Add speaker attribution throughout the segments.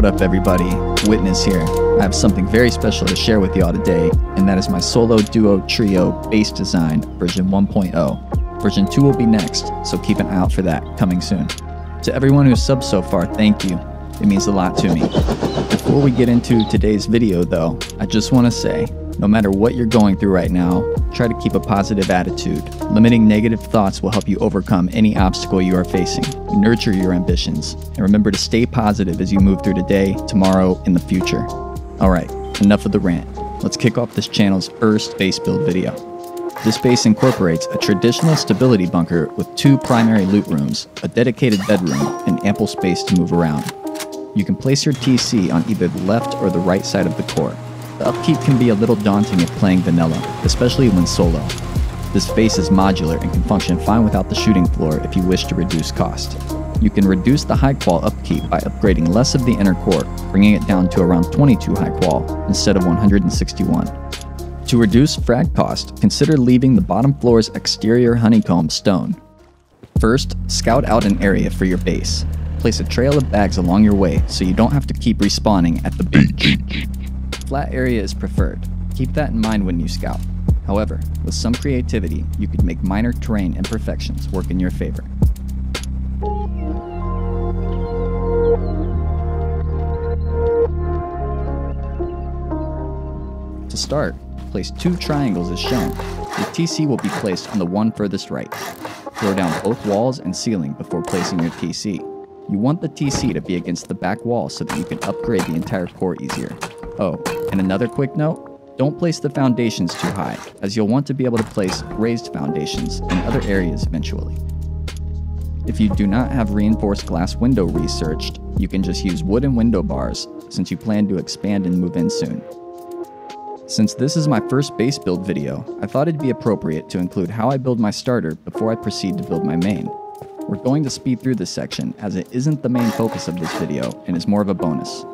Speaker 1: What up everybody, Witness here. I have something very special to share with y'all today, and that is my solo duo trio bass design version 1.0. Version 2 will be next, so keep an eye out for that, coming soon. To everyone who's subbed so far, thank you. It means a lot to me. Before we get into today's video though, I just want to say, no matter what you're going through right now, try to keep a positive attitude. Limiting negative thoughts will help you overcome any obstacle you are facing. Nurture your ambitions, and remember to stay positive as you move through today, tomorrow, and the future. Alright, enough of the rant. Let's kick off this channel's first bass build video. This bass incorporates a traditional stability bunker with 2 primary loot rooms, a dedicated bedroom, and ample space to move around. You can place your TC on either the left or the right side of the core. The upkeep can be a little daunting if playing vanilla, especially when solo. This bass is modular and can function fine without the shooting floor if you wish to reduce cost. You can reduce the high qual upkeep by upgrading less of the inner core, bringing it down to around 22 high qual instead of 161. To reduce frag cost, consider leaving the bottom floor's exterior honeycomb stone. First, scout out an area for your base. Place a trail of bags along your way so you don't have to keep respawning at the beach. Flat area is preferred. Keep that in mind when you scout. However, with some creativity, you could make minor terrain imperfections work in your favor. To start, place 2 triangles as shown. Your TC will be placed on the one furthest right. Throw down both walls and ceiling before placing your TC. You want the TC to be against the back wall so that you can upgrade the entire core easier. Oh, and another quick note, don't place the foundations too high, as you'll want to be able to place raised foundations in other areas eventually. If you do not have reinforced glass window researched, you can just use wooden window bars since you plan to expand and move in soon. Since this is my first base build video, I thought it'd be appropriate to include how I build my starter before I proceed to build my main. We're going to speed through this section as it isn't the main focus of this video and is more of a bonus.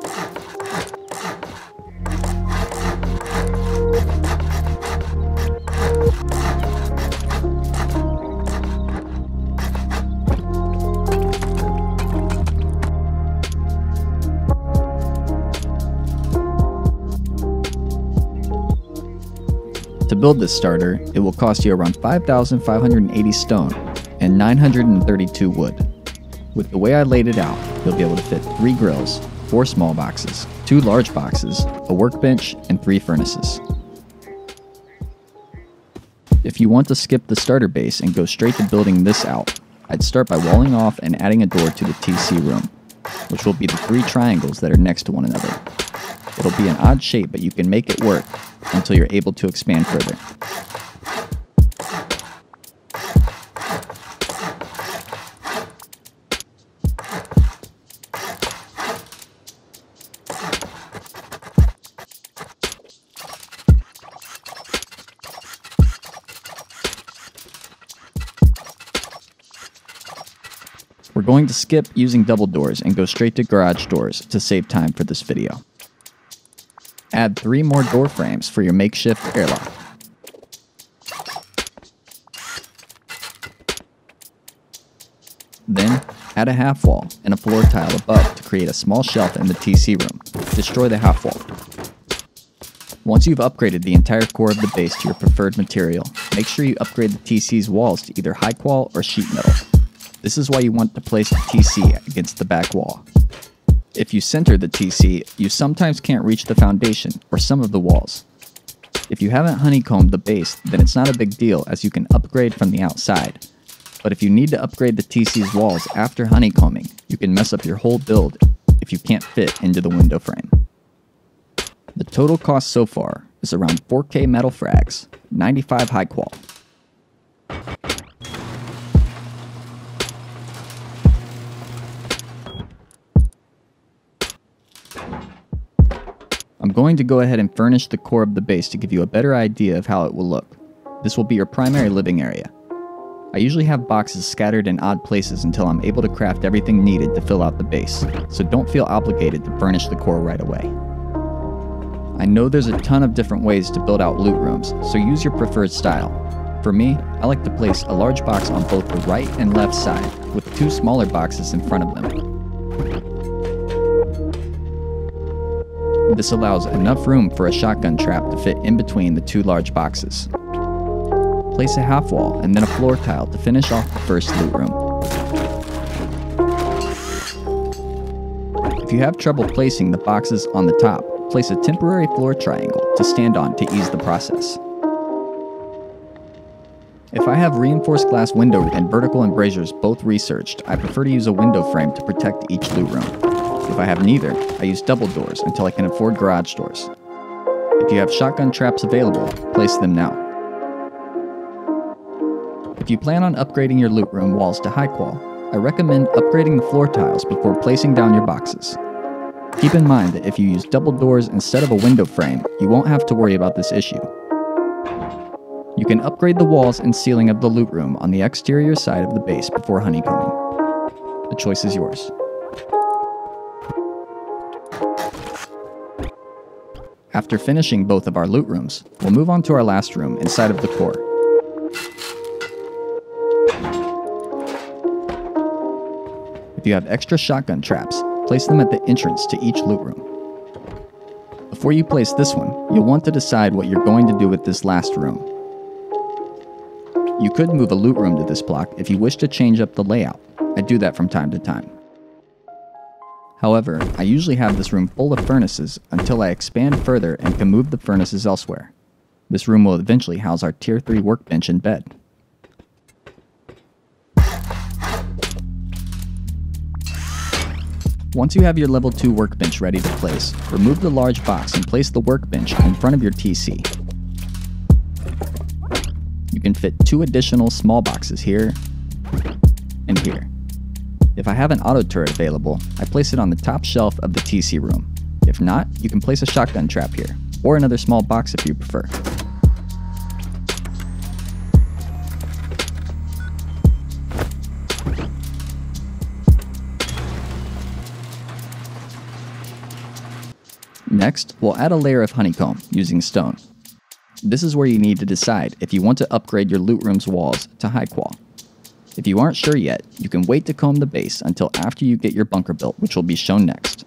Speaker 1: To build this starter, it will cost you around 5,580 stone and 932 wood. With the way I laid it out, you'll be able to fit 3 grills, 4 small boxes, 2 large boxes, a workbench, and 3 furnaces. If you want to skip the starter base and go straight to building this out, I'd start by walling off and adding a door to the TC room, which will be the 3 triangles that are next to one another. It'll be an odd shape, but you can make it work until you're able to expand further. We're going to skip using double doors and go straight to garage doors to save time for this video. Add 3 more door frames for your makeshift airlock. Then, add a half wall and a floor tile above to create a small shelf in the TC room. Destroy the half wall. Once you've upgraded the entire core of the base to your preferred material, make sure you upgrade the TC's walls to either high qual or sheet metal. This is why you want to place the TC against the back wall. If you center the TC, you sometimes can't reach the foundation or some of the walls. If you haven't honeycombed the base, then it's not a big deal as you can upgrade from the outside. But if you need to upgrade the TC's walls after honeycombing, you can mess up your whole build if you can't fit into the window frame. The total cost so far is around 4K metal frags, 95 high qual. I'm going to go ahead and furnish the core of the base to give you a better idea of how it will look. This will be your primary living area. I usually have boxes scattered in odd places until I'm able to craft everything needed to fill out the base, so don't feel obligated to furnish the core right away. I know there's a ton of different ways to build out loot rooms, so use your preferred style. For me, I like to place a large box on both the right and left side, with 2 smaller boxes in front of them. This allows enough room for a shotgun trap to fit in between the two large boxes. Place a half wall and then a floor tile to finish off the first loot room. If you have trouble placing the boxes on the top, place a temporary floor triangle to stand on to ease the process. If I have reinforced glass window and vertical embrasures both researched, I prefer to use a window frame to protect each loot room. If I have neither, I use double doors until I can afford garage doors. If you have shotgun traps available, place them now. If you plan on upgrading your loot room walls to high qual, I recommend upgrading the floor tiles before placing down your boxes. Keep in mind that if you use double doors instead of a window frame, you won't have to worry about this issue. You can upgrade the walls and ceiling of the loot room on the exterior side of the base before honeycombing. The choice is yours. After finishing both of our loot rooms, we'll move on to our last room inside of the core. If you have extra shotgun traps, place them at the entrance to each loot room. Before you place this one, you'll want to decide what you're going to do with this last room. You could move a loot room to this block if you wish to change up the layout. I do that from time to time. However, I usually have this room full of furnaces until I expand further and can move the furnaces elsewhere. This room will eventually house our Tier 3 workbench and bed. Once you have your level 2 workbench ready to place, remove the large box and place the workbench in front of your TC. You can fit 2 additional small boxes here and here. If I have an auto turret available, I place it on the top shelf of the TC room. If not, you can place a shotgun trap here, or another small box if you prefer. Next, we'll add a layer of honeycomb using stone. This is where you need to decide if you want to upgrade your loot room's walls to high qual. If you aren't sure yet, you can wait to comb the base until after you get your bunker built, which will be shown next.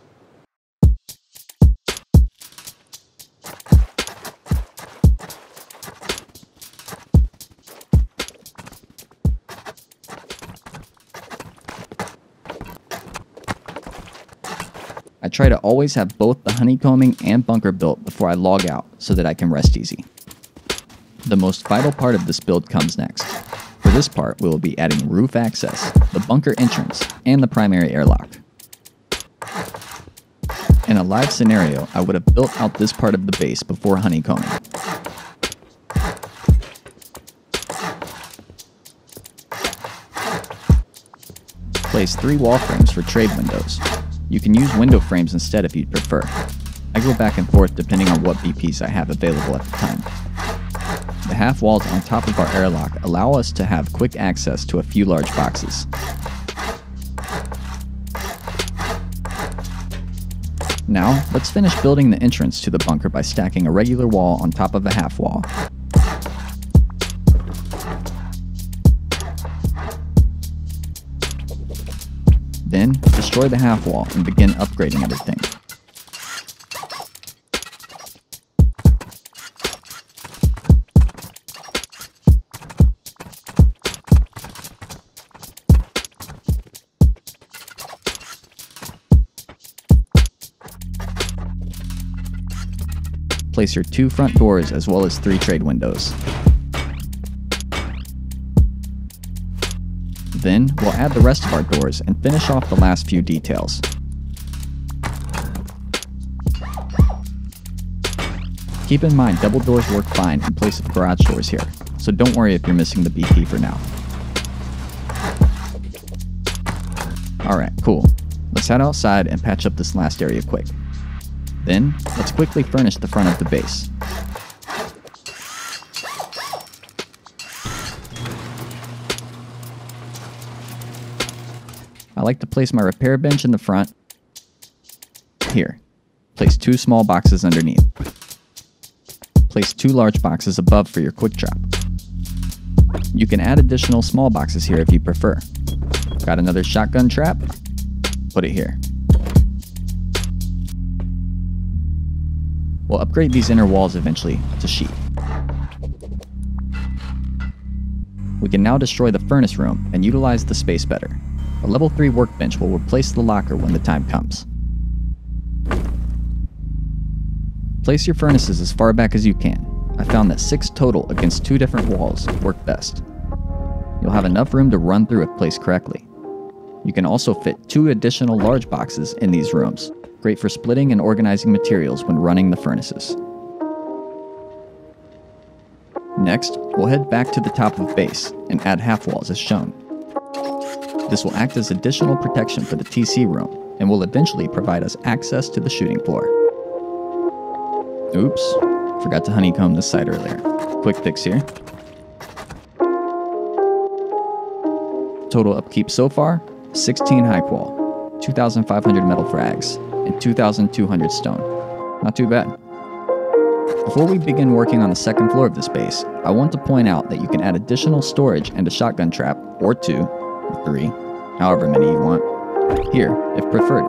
Speaker 1: I try to always have both the honeycombing and bunker built before I log out so that I can rest easy. The most vital part of this build comes next. For this part, we will be adding roof access, the bunker entrance, and the primary airlock. In a live scenario, I would have built out this part of the base before honeycombing. Place 3 wall frames for trade windows. You can use window frames instead if you'd prefer. I go back and forth depending on what BPs I have available at the time. The half walls on top of our airlock allow us to have quick access to a few large boxes. Now, let's finish building the entrance to the bunker by stacking a regular wall on top of a half wall. Then, destroy the half wall and begin upgrading everything. Place your 2 front doors as well as 3 trade windows. Then, we'll add the rest of our doors and finish off the last few details. Keep in mind double doors work fine in place of garage doors here, so don't worry if you're missing the BP for now. Alright, cool. Let's head outside and patch up this last area quick. Then, let's quickly furnish the front of the base. I like to place my repair bench in the front. Here. Place 2 small boxes underneath. Place 2 large boxes above for your quick drop. You can add additional small boxes here if you prefer. Got another shotgun trap? Put it here. We'll upgrade these inner walls eventually to sheet. We can now destroy the furnace room and utilize the space better. A level 3 workbench will replace the locker when the time comes. Place your furnaces as far back as you can. I found that 6 total against 2 different walls work best. You'll have enough room to run through if placed correctly. You can also fit 2 additional large boxes in these rooms, great for splitting and organizing materials when running the furnaces. Next, we'll head back to the top of base and add half walls as shown. This will act as additional protection for the TC room and will eventually provide us access to the shooting floor. Oops, forgot to honeycomb this side earlier. Quick fix here. Total upkeep so far, 16 high qual, 2,500 metal frags, and 2,200 stone. Not too bad. Before we begin working on the second floor of this base, I want to point out that you can add additional storage and a shotgun trap, or 2, or 3, however many you want, here, if preferred.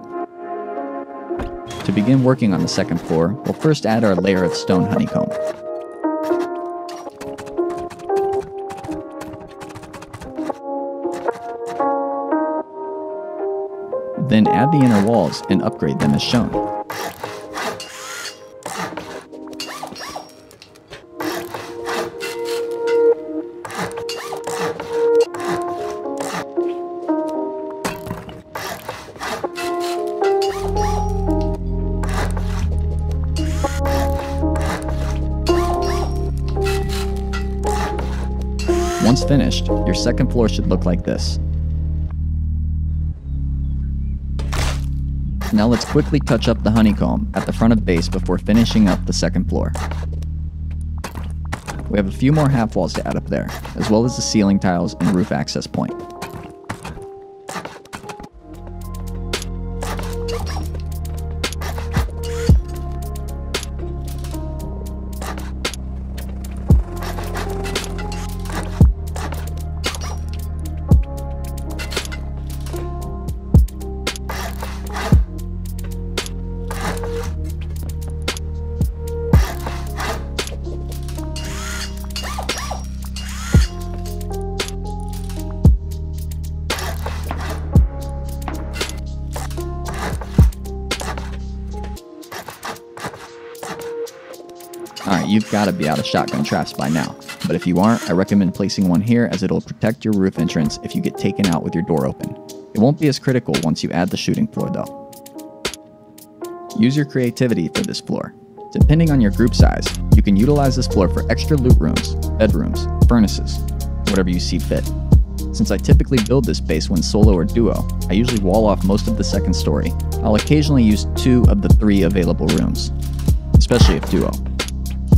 Speaker 1: To begin working on the second floor, we'll first add our layer of stone honeycomb. Then add the inner walls and upgrade them as shown. Once finished, your second floor should look like this. Now let's quickly touch up the honeycomb at the front of base before finishing up the second floor. We have a few more half walls to add up there, as well as the ceiling tiles and roof access point. Alright, you've got to be out of shotgun traps by now, but if you aren't, I recommend placing one here as it'll protect your roof entrance if you get taken out with your door open. It won't be as critical once you add the shooting floor though. Use your creativity for this floor. Depending on your group size, you can utilize this floor for extra loot rooms, bedrooms, furnaces, whatever you see fit. Since I typically build this base when solo or duo, I usually wall off most of the second story. I'll occasionally use 2 of the 3 available rooms, especially if duo.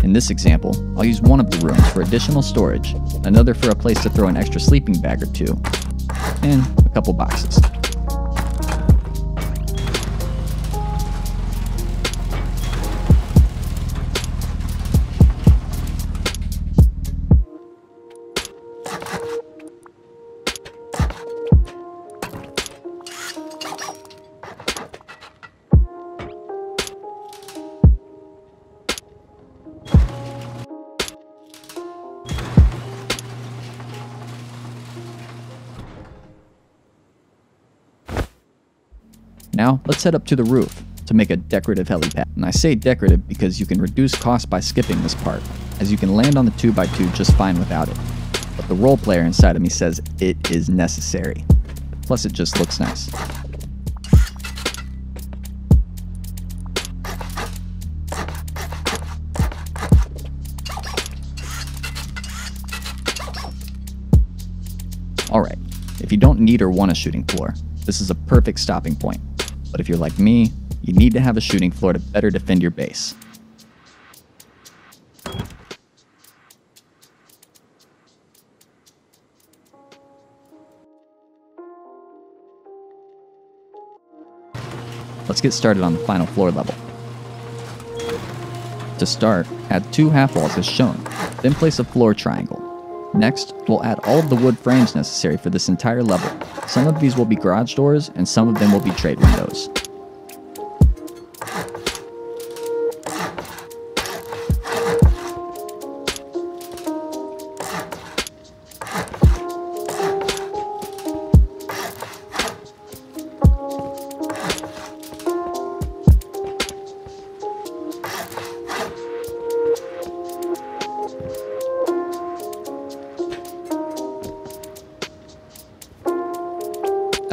Speaker 1: In this example, I'll use one of the rooms for additional storage, another for a place to throw an extra sleeping bag or 2, and a couple boxes. Now, let's head up to the roof to make a decorative helipad. And I say decorative because you can reduce cost by skipping this part, as you can land on the 2x2 just fine without it. But the role player inside of me says it is necessary. Plus it just looks nice. Alright, if you don't need or want a shooting floor, this is a perfect stopping point. But if you're like me, you need to have a shooting floor to better defend your base. Let's get started on the final floor level. To start, add 2 half walls as shown, then place a floor triangle. Next, we'll add all of the wood frames necessary for this entire level. Some of these will be garage doors, and some of them will be trade windows.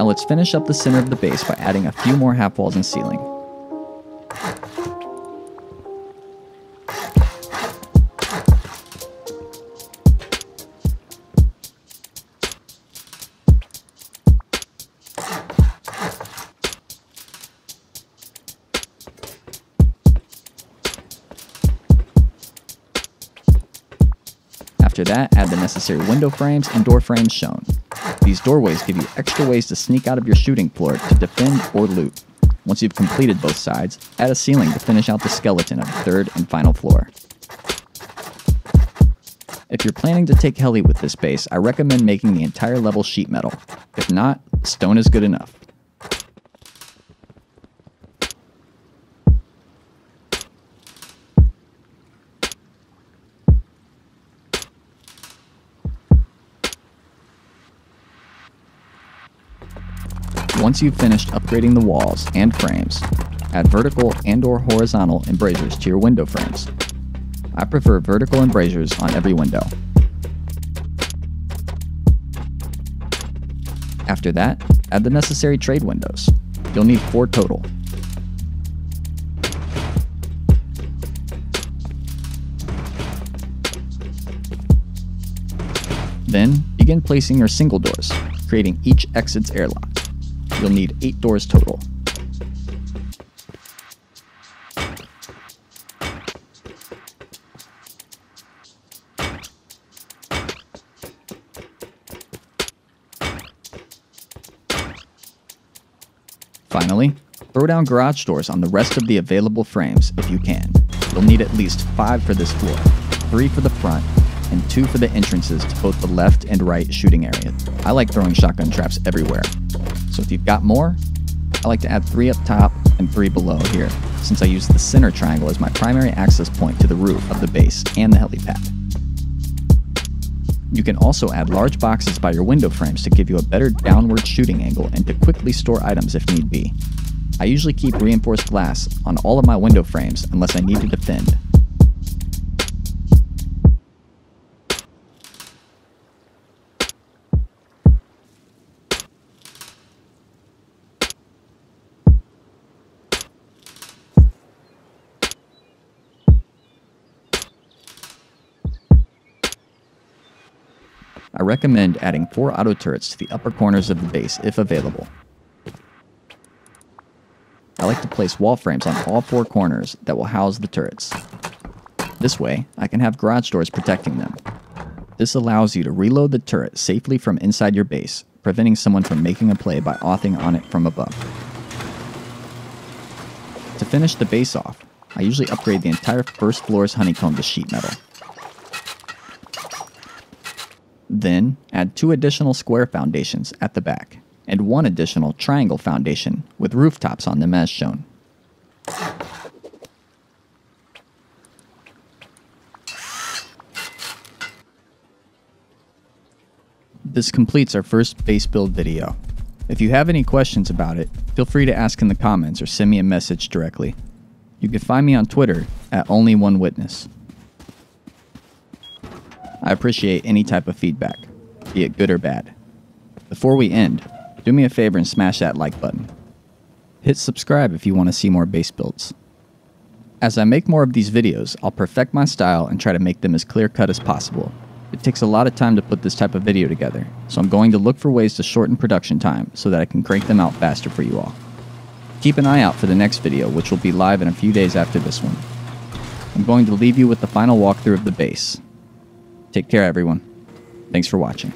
Speaker 1: Now let's finish up the center of the base by adding a few more half walls and ceiling.
Speaker 2: After that, add the necessary window frames and door frames shown. These doorways give you extra ways to sneak out of your shooting floor to defend or loot. Once you've completed both sides, add a ceiling to finish out the skeleton of the third and final floor. If you're planning to take heli with this base, I recommend making the entire level sheet metal. If not, stone is good enough. Once you've finished upgrading the walls and frames, add vertical and/or horizontal embrasures to your window frames. I prefer vertical embrasures on every window. After that, add the necessary trade windows. You'll need 4 total. Then, begin placing your single doors, creating each exit's airlock. You'll need 8 doors total. Finally, throw down garage doors on the rest of the available frames if you can. You'll need at least 5 for this floor, 3 for the front, and 2 for the entrances to both the left and right shooting areas. I like throwing shotgun traps everywhere, so if you've got more, I like to add 3 up top and 3 below here, since I use the center triangle as my primary access point to the roof of the base and the helipad. You can also add large boxes by your window frames to give you a better downward shooting angle and to quickly store items if need be. I usually keep reinforced glass on all of my window frames unless I need to defend. I recommend adding 4 auto turrets to the upper corners of the base if available. I like to place wall frames on all 4 corners that will house the turrets. This way, I can have garage doors protecting them. This allows you to reload the turret safely from inside your base, preventing someone from making a play by offing on it from above. To finish the base off, I usually upgrade the entire first floor's honeycomb to sheet metal. Then, add 2 additional square foundations at the back, and 1 additional triangle foundation with rooftops on them as shown. This completes our first base build video. If you have any questions about it, feel free to ask in the comments or send me a message directly. You can find me on Twitter at onlyoneWitness. I appreciate any type of feedback, be it good or bad. Before we end, do me a favor and smash that like button. Hit subscribe if you want to see more base builds. As I make more of these videos, I'll perfect my style and try to make them as clear-cut as possible. It takes a lot of time to put this type of video together, so I'm going to look for ways to shorten production time so that I can crank them out faster for you all. Keep an eye out for the next video, which will be live in a few days after this one. I'm going to leave you with the final walkthrough of the base. Take care, everyone. Thanks for watching.